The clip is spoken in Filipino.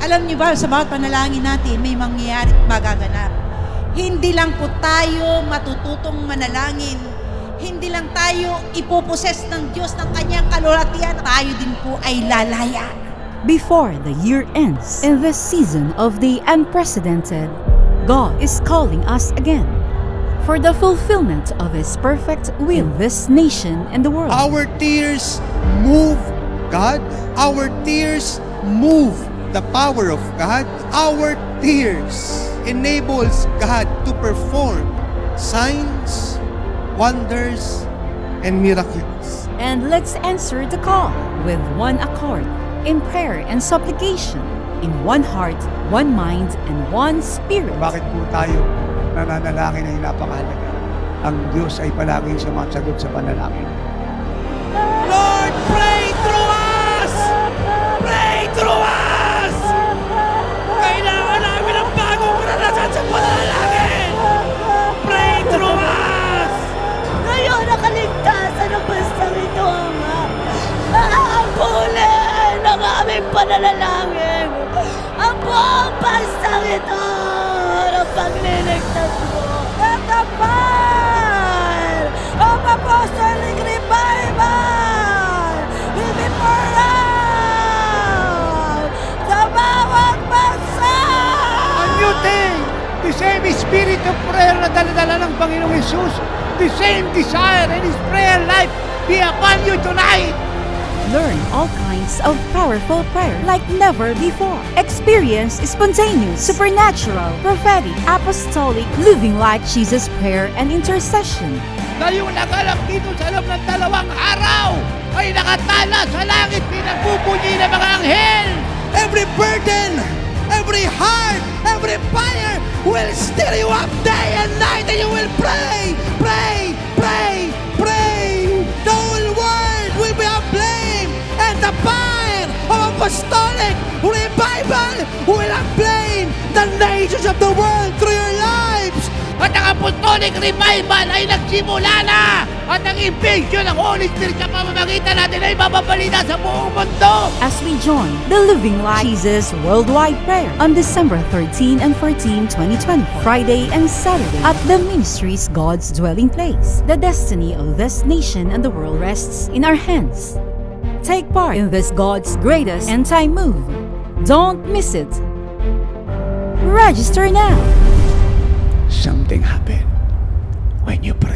Alam niyo ba, sa bawat panalangin natin, may mangyayari at magaganap. Hindi lang po tayo matututong manalangin. Hindi lang tayo ipoposes ng Diyos ng kanyang kalulatian. Tayo din po ay lalaya. Before the year ends, in this season of the unprecedented, God is calling us again for the fulfillment of His perfect will in this nation and the world. Our tears move God. Our tears move the power of God. Our tears enables God to perform signs, wonders, and miracles. And let's answer the call with one accord, in prayer and supplication, in one heart, one mind, and one spirit. Bakit po tayo nananalangin ay napakahalaga? Ang Diyos ay palaging sumasagot sa panalangin. Lord, pray through us! Pray through us! Kailangan namin ang bagong karanasan sa panalangin! Pray through us! Ngayon nakaligtasan ang bastang ito, Ama. Aangkulan ang aming pananalangin. Ang buong bastang ito ng pagliligtas mo. Natapal ang apostolic revival hindi forever sa bawat bansa. A new thing! The same spirit of prayer na dala-dala ng Panginoong Jesus, the same desire and His prayer life be upon you tonight. Learn all kinds of powerful prayer like never before. Experience spontaneous, supernatural, prophetic, apostolic, living like Jesus prayer and intercession. Ngayong nagalak dito sa loob ng 2 araw ay nakatala sa langit pinagpupunyi ng mga anghel. Every burden, every heart, every fire will stir you up day and night, and you will pray, pray, pray, pray. The whole world will be aflame, and the fire of apostolic revival will aflame the nations of the world through your lives. At ang apostolic revival ay nagsimula na. At ang invasion ng Holy Spirit sa pamamagitan natin ay mababalita sa buong mundo. As we join the Living Like Jesus Worldwide Prayer on December 13 and 14, 2020, Friday and Saturday at the Ministry's God's Dwelling Place. The destiny of this nation and the world rests in our hands. Take part in this God's greatest end-time move. Don't miss it. Register now. Something happened when you pray.